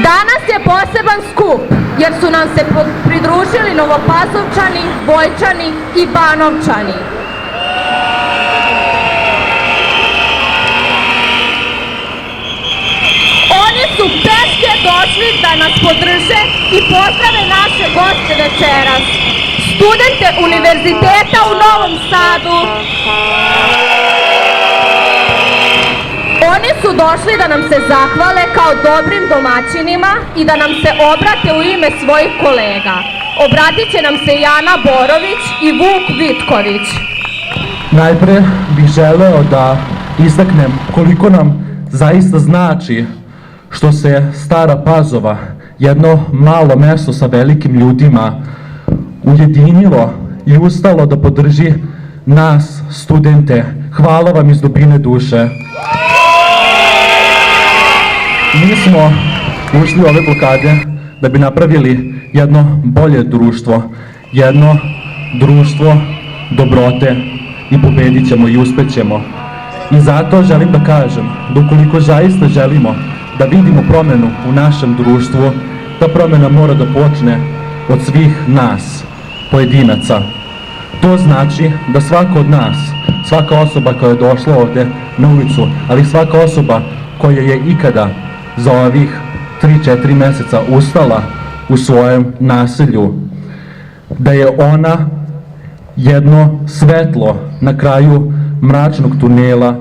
Danas je poseban skup jer su nam se pridružili Novopazovčani, Bojčani i Banovčani. Oni su peške došli da nas podrže i pozdrave naše goste večeras, studente Univerziteta u Novom Sadu. Oni su došli da nam se zahvale kao dobrim domaćinima i da nam se obrate u ime svojih kolega. Obratit će nam se Jana Borović i Vuk Vitković. Najpre bih želeo da istaknem koliko nam zaista znači što se Stara Pazova, jedno malo mesto sa velikim ljudima, ujedinilo i ustalo da podrži nas, studente. Hvala vam iz dubine duše. Mi smo ušli u ove blokade da bi napravili jedno bolje društvo, jedno društvo dobrote i pobedit ćemo i uspećemo. I zato želim da kažem da ukoliko zaista želimo da vidimo promenu u našem društvu, ta promena mora da počne od svih nas, pojedinaca. To znači da svako od nas, svaka osoba koja je došla ovde na ulicu, ali svaka osoba koja je ikada za ovih 3-4 meseca ustala u svojem naselju, da je ona jedno svetlo na kraju mračnog tunela,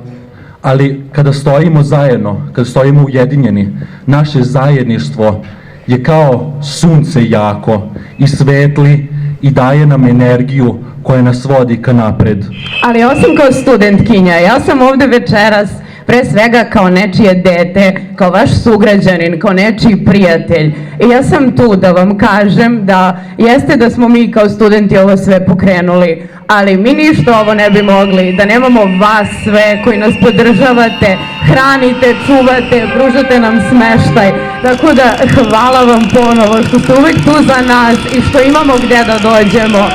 ali kada stojimo zajedno, kada stojimo ujedinjeni, naše zajedništvo je kao sunce jako i svetli i daje nam energiju koja nas vodi ka napred. Ali osim kao studentkinja, ja sam ovde večeras pre svega kao nečije dete, kao vaš sugrađanin, kao nečiji prijatelj. I ja sam tu da vam kažem da jeste da smo mi kao studenti ovo sve pokrenuli, ali mi ništa ovo ne bi mogli, da nemamo vas sve koji nas podržavate, hranite, čuvate, pružate nam smeštaj. Tako da hvala vam ponovo što ste uvek tu za nas i što imamo gde da dođemo.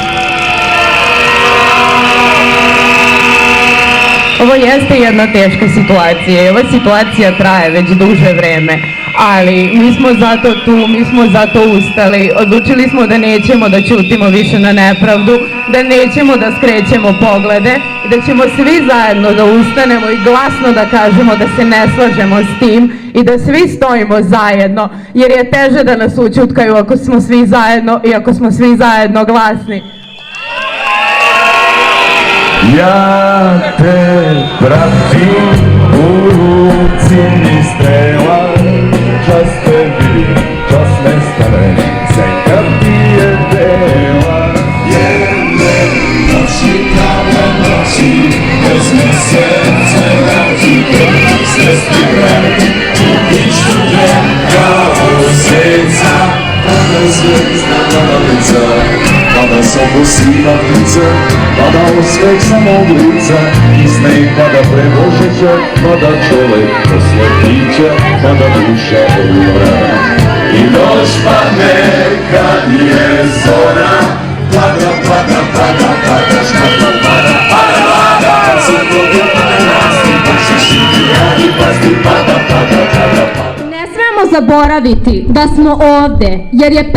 Ovo jeste jedna teška situacija i ova situacija traje već duže vreme, ali mi smo zato tu, mi smo zato ustali, odlučili smo da nećemo da ćutimo više na nepravdu, da nećemo da skrećemo poglede i da ćemo svi zajedno da ustanemo i glasno da kažemo da se ne slažemo s tim i da svi stojimo zajedno, jer je teže da nas ućutkaju ako smo svi zajedno i ako smo svi zajedno glasni. Ja te pratim, u ruci mi strela, čas tebi, čas nestane, senka ti je bela. Jedne noći, kave noći, bez mjesece vrati, svesti vrati, upiću te kao sjeca, pada zvijezda malica, pada soposiva ptica, pada osvek samog lica, i sneg pada prebožeće, pada čovek posle pića, pada duša odmora. I noć padne kad je zora, pada, pada, pada, pada, škapa, pada, pada, pada, kad se kogje pada rasti, baš šiti radi, pasti, pada, pada, pada, pada. Zaboraviti da smo ovde jer je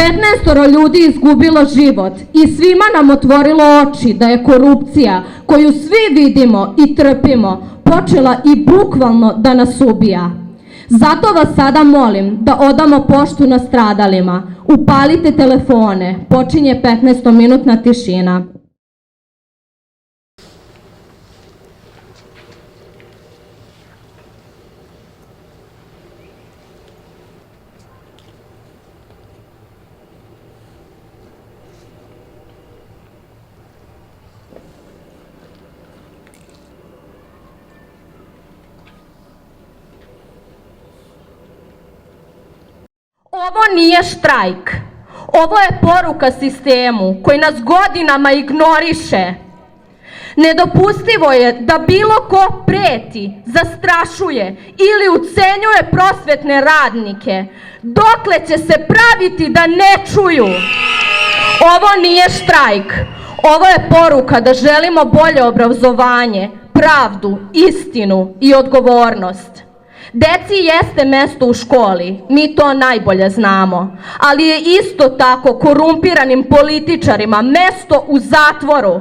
15 ljudi izgubilo život i svima nam otvorilo oči da je korupcija koju svi vidimo i trpimo počela i bukvalno da nas ubija. Zato vas sada molim da odamo poštu nastradalima. Upalite telefone, počinje 15-minutna tišina. Ovo nije štrajk, ovo je poruka sistemu koji nas godinama ignoriše. Nedopustivo je da bilo ko preti, zastrašuje ili ucenjuje prosvetne radnike. Dokle će se praviti da ne čuju? Ovo nije štrajk, ovo je poruka da želimo bolje obrazovanje, pravdu, istinu i odgovornost. Deci jeste mesto u školi, mi to najbolje znamo, ali je isto tako korumpiranim političarima mesto u zatvoru.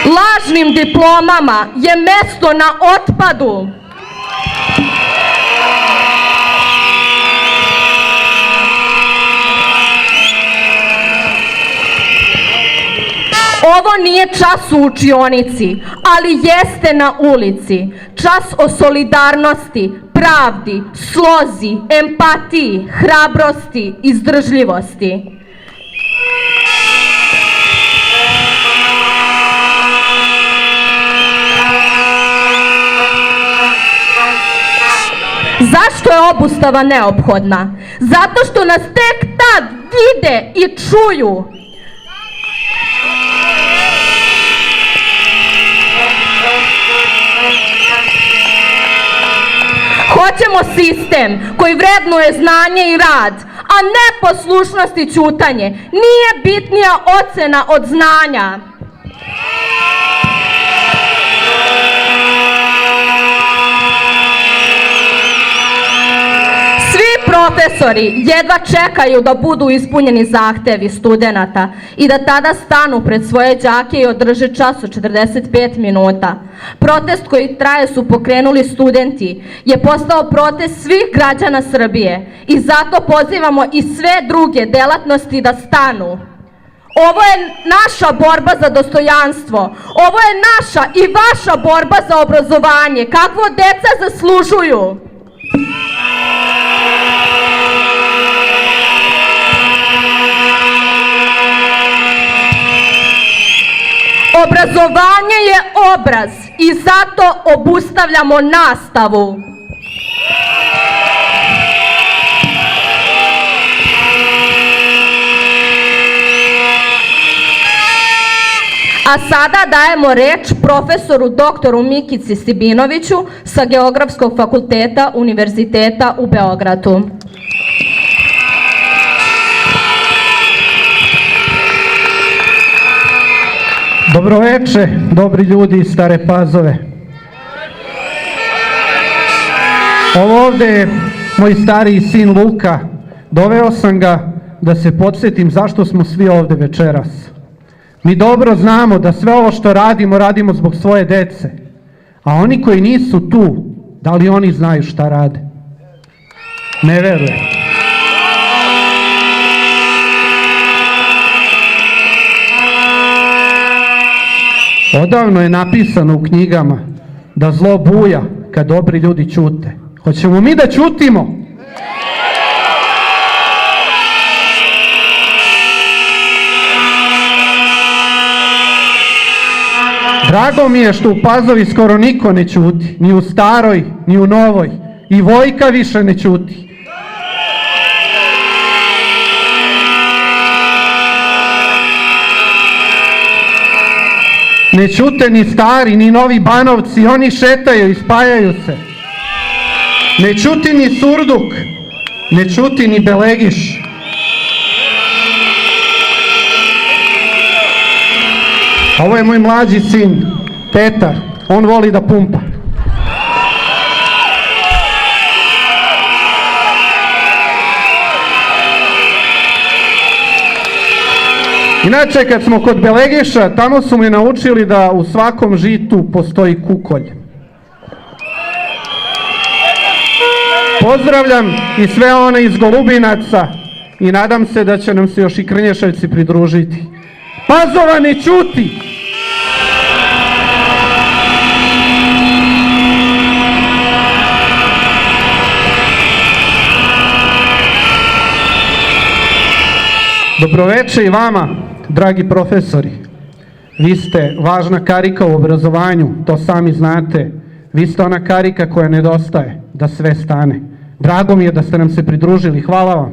Lažnim diplomama je mesto na otpadu. Ovo nije čas u učionici, ali jeste na ulici. Čas o solidarnosti, pravdi, slozi, empatiji, hrabrosti, izdržljivosti. Zašto je obustava neophodna? Zato što nas tek tad vide i čuju. Hoćemo sistem koji vrednuje znanje i rad, a ne poslušnost i ćutanje. Nije bitnija ocena od znanja. Profesori jedva čekaju da budu ispunjeni zahtevi studenata i da tada stanu pred svoje đake i održe čas od 45 minuta. Protest koji traje su pokrenuli studenti je postao protest svih građana Srbije i zato pozivamo i sve druge delatnosti da stanu. Ovo je naša borba za dostojanstvo, ovo je naša i vaša borba za obrazovanje, kakvo deca zaslužuju. Obrazovanje je obraz i zato obustavljamo nastavu. A sada dajemo reč profesoru doktoru Mikici Sibinoviću sa Geografskog fakulteta Univerziteta u Beogradu. Dobroveče, dobri ljudi iz Stare Pazove. Ovo ovde je moj stariji sin Luka. Doveo sam ga da se podsjetim zašto smo svi ovde večeras. Mi dobro znamo da sve ovo što radimo, radimo zbog svoje dece. A oni koji nisu tu, da li oni znaju šta rade? Ne verujem. Odavno je napisano u knjigama da zlo buja kad dobri ljudi ćute. Hoćemo mi da ćutimo? Drago mi je što u Pazovi skoro niko ne ćuti, ni u Staroj, ni u Novoj. I Vojka više ne ćuti. Ne ćute ni Stari, ni Novi Banovci, oni šetaju i spajaju se. Ne ćuti ni Surduk, ne ćuti ni Belegiš. Ovo je moj mlađi sin, Petar, on voli da pumpa. Inače, kad smo kod Belegiša, tamo su mi naučili da u svakom žitu postoji kukolj. Pozdravljam i sve one iz Golubinaca i nadam se da će nam se još i Krnješevci pridružiti. Pazova ne ćuti! Dobroveče i vama, dragi profesori. Vi ste važna karika u obrazovanju, to sami znate. Vi ste ona karika koja nedostaje, da sve stane. Drago mi je da ste nam se pridružili, hvala vam.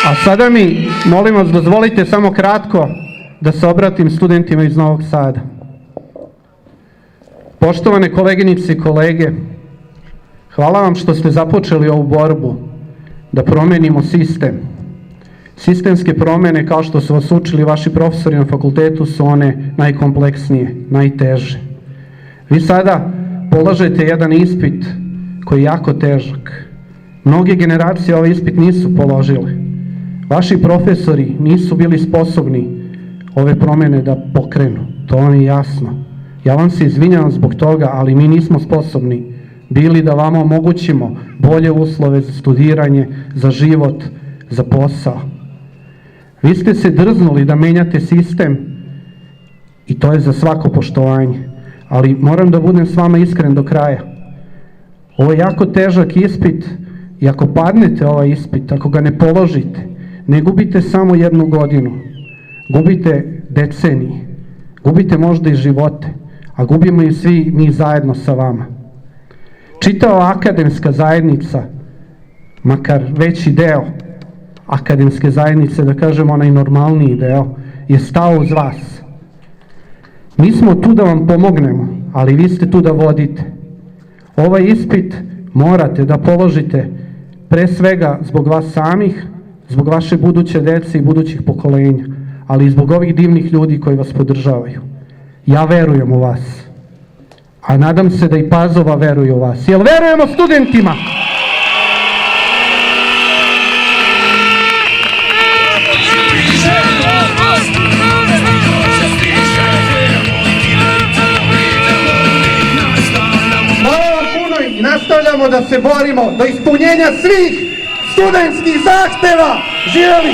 A sada mi, molim vas, dozvolite samo kratko da se obratim studentima iz Novog Sada. Poštovane koleginice i kolege, hvala vam što ste započeli ovu borbu da promenimo sistem. Sistemske promene, kao što su vas učili vaši profesori na fakultetu, su one najkompleksnije, najteže. Vi sada polažete jedan ispit koji je jako težak. Mnoge generacije ovaj ispit nisu položile. Vaši profesori nisu bili sposobni ove promene da pokrenu. To vam je jasno. Ja vam se izvinjavam zbog toga, ali mi nismo sposobni bili da vama omogućimo bolje uslove za studiranje, za život, za posao. Vi ste se drznuli da menjate sistem i to je za svako poštovanje. Ali moram da budem s vama iskren do kraja. Ovo je jako težak ispit i ako padnete ovaj ispit, ako ga ne položite, ne gubite samo 1 godinu, gubite decenije, gubite možda i živote, a gubimo i svi mi zajedno sa vama. Čitava akademska zajednica, makar veći deo akademske zajednice, da kažem onaj normalniji deo, je stao uz vas. Mi smo tu da vam pomognemo, ali vi ste tu da vodite. Ovaj ispit morate da položite pre svega zbog vas samih, zbog vaše buduće dece i budućih pokolenja, ali i zbog ovih divnih ljudi koji vas podržavaju. Ja verujem u vas, a nadam se da i Pazova veruje u vas. Jel verujemo studentima? Nastavljamo da se borimo do ispunjenja svih studentskih zahteva. Živjeli!